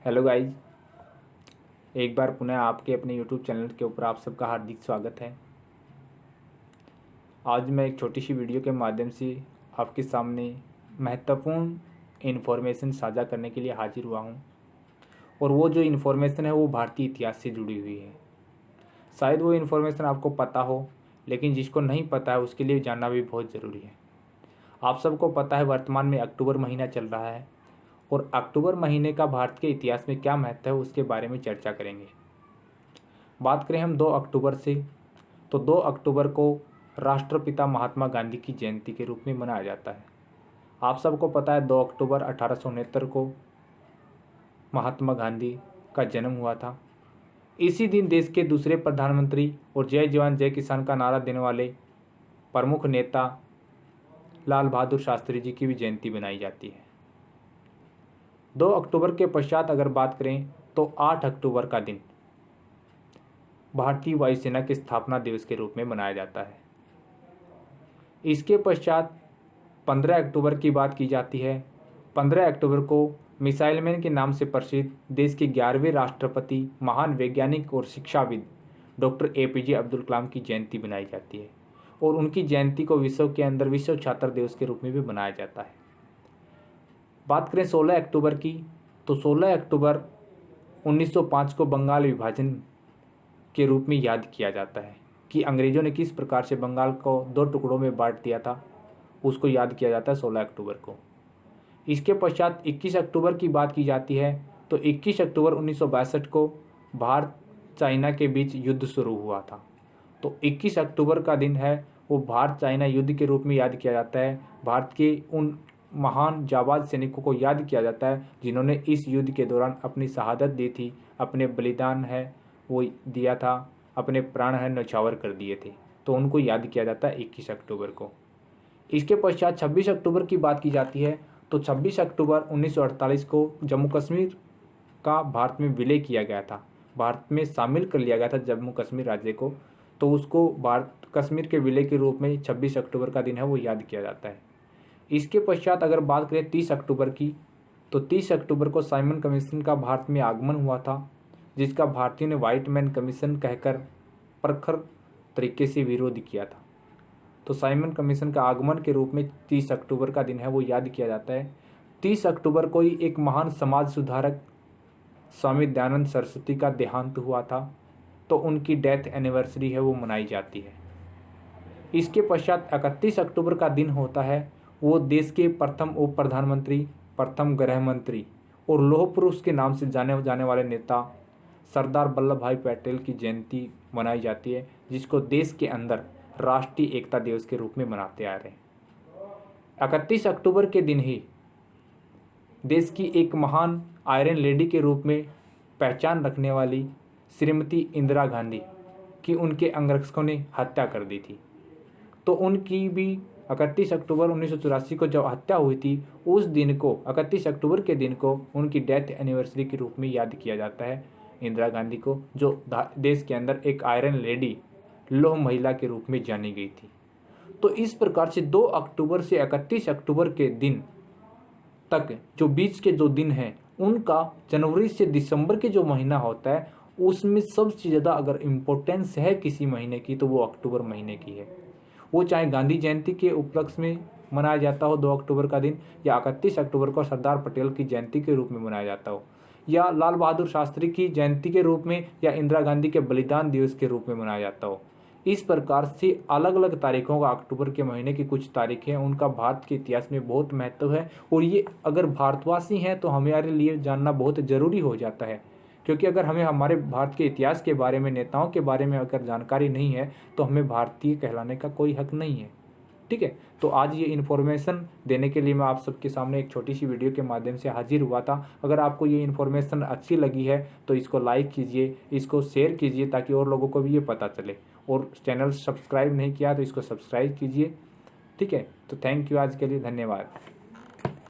Hello guys, एक बार पुनः आपके अपने यूट्यूब चैनल के ऊपर आप सबका हार्दिक स्वागत है। आज मैं एक छोटी सी वीडियो के माध्यम से आपके सामने महत्वपूर्ण इन्फॉर्मेशन साझा करने के लिए हाजिर हुआ हूँ। और वो जो इन्फॉर्मेशन है वो भारतीय इतिहास से जुड़ी हुई है। शायद वो इन्फॉर्मेशन आपको पता हो, लेकिन जिसको नहीं पता है उसके लिए जानना भी बहुत ज़रूरी है। आप सबको पता है वर्तमान में अक्टूबर महीना चल रहा है और अक्टूबर महीने का भारत के इतिहास में क्या महत्व है उसके बारे में चर्चा करेंगे। बात करें हम 2 अक्टूबर से, तो 2 अक्टूबर को राष्ट्रपिता महात्मा गांधी की जयंती के रूप में मनाया जाता है। आप सबको पता है 2 अक्टूबर 1869 को महात्मा गांधी का जन्म हुआ था। इसी दिन देश के दूसरे प्रधानमंत्री और जय जवान जय किसान का नारा देने वाले प्रमुख नेता लाल बहादुर शास्त्री जी की भी जयंती बनाई जाती है। 2 अक्टूबर के पश्चात अगर बात करें तो 8 अक्टूबर का दिन भारतीय वायुसेना के स्थापना दिवस के रूप में मनाया जाता है। इसके पश्चात 15 अक्टूबर की बात की जाती है। 15 अक्टूबर को मिसाइल मैन के नाम से प्रसिद्ध देश के 11वें राष्ट्रपति, महान वैज्ञानिक और शिक्षाविद डॉक्टर APJ अब्दुल कलाम की जयंती बनाई जाती है और उनकी जयंती को विश्व के अंदर विश्व छात्र दिवस के रूप में भी मनाया जाता है। बात करें 16 अक्टूबर की, तो 16 अक्टूबर 1905 को बंगाल विभाजन के रूप में याद किया जाता है कि अंग्रेज़ों ने किस प्रकार से बंगाल को 2 टुकड़ों में बांट दिया था, उसको याद किया जाता है 16 अक्टूबर को। इसके पश्चात 21 अक्टूबर की बात की जाती है, तो 21 अक्टूबर 1962 को भारत चाइना के बीच युद्ध शुरू हुआ था। तो 21 अक्टूबर का दिन है वो भारत चाइना युद्ध के रूप में याद किया जाता है। भारत के उन महान जाबाज सैनिकों को याद किया जाता है जिन्होंने इस युद्ध के दौरान अपनी शहादत दी थी, अपने बलिदान है वो दिया था, अपने प्राण है न्यौछावर कर दिए थे। तो उनको याद किया जाता है 21 अक्टूबर को। इसके पश्चात 26 अक्टूबर की बात की जाती है, तो 26 अक्टूबर 1948 को जम्मू कश्मीर का भारत में विलय किया गया था, भारत में शामिल कर लिया गया था जम्मू कश्मीर राज्य को। तो उसको भारत कश्मीर के विलय के रूप में 26 अक्टूबर का दिन है वो याद किया जाता है। इसके पश्चात अगर बात करें 30 अक्टूबर की, तो 30 अक्टूबर को साइमन कमीशन का भारत में आगमन हुआ था, जिसका भारतीयों ने व्हाइट मैन कमीशन कहकर प्रखर तरीके से विरोध किया था। तो साइमन कमीशन का आगमन के रूप में 30 अक्टूबर का दिन है वो याद किया जाता है। 30 अक्टूबर को ही एक महान समाज सुधारक स्वामी दयानंद सरस्वती का देहांत हुआ था, तो उनकी डेथ एनिवर्सरी है वो मनाई जाती है। इसके पश्चात 31 अक्टूबर का दिन होता है वो देश के प्रथम उप प्रधानमंत्री, प्रथम गृह मंत्री और लौह पुरुष के नाम से जाने जाने वाले नेता सरदार वल्लभ भाई पटेल की जयंती मनाई जाती है, जिसको देश के अंदर राष्ट्रीय एकता दिवस के रूप में मनाते आ रहे हैं। 31 अक्टूबर के दिन ही देश की एक महान आयरन लेडी के रूप में पहचान रखने वाली श्रीमती इंदिरा गांधी की उनके अंगरक्षकों ने हत्या कर दी थी। तो उनकी भी 31 अक्टूबर 1984 को जब हत्या हुई थी, उस दिन को 31 अक्टूबर के दिन को उनकी डेथ एनिवर्सरी के रूप में याद किया जाता है इंदिरा गांधी को, जो देश के अंदर एक आयरन लेडी, लौह महिला के रूप में जानी गई थी। तो इस प्रकार से 2 अक्टूबर से 31 अक्टूबर के दिन तक जो बीच के जो दिन हैं उनका जनवरी से दिसंबर के जो महीना होता है उसमें सबसे ज़्यादा अगर इम्पोर्टेंस है किसी महीने की तो वो अक्टूबर महीने की है। वो चाहे गांधी जयंती के उपलक्ष्य में मनाया जाता हो 2 अक्टूबर का दिन, या 31 अक्टूबर को सरदार पटेल की जयंती के रूप में मनाया जाता हो, या लाल बहादुर शास्त्री की जयंती के रूप में, या इंदिरा गांधी के बलिदान दिवस के रूप में मनाया जाता हो। इस प्रकार से अलग अलग तारीखों का अक्टूबर के महीने की कुछ तारीखें उनका भारत के इतिहास में बहुत महत्व है। और ये अगर भारतवासी हैं तो हमारे लिए जानना बहुत ज़रूरी हो जाता है, क्योंकि अगर हमें हमारे भारत के इतिहास के बारे में, नेताओं के बारे में अगर जानकारी नहीं है तो हमें भारतीय कहलाने का कोई हक नहीं है। ठीक है, तो आज ये इन्फॉर्मेशन देने के लिए मैं आप सबके सामने एक छोटी सी वीडियो के माध्यम से हाजिर हुआ था। अगर आपको ये इन्फॉर्मेशन अच्छी लगी है तो इसको लाइक कीजिए, इसको शेयर कीजिए ताकि और लोगों को भी ये पता चले। और चैनल सब्सक्राइब नहीं किया तो इसको सब्सक्राइब कीजिए। ठीक है, तो थैंक यू, आज के लिए धन्यवाद।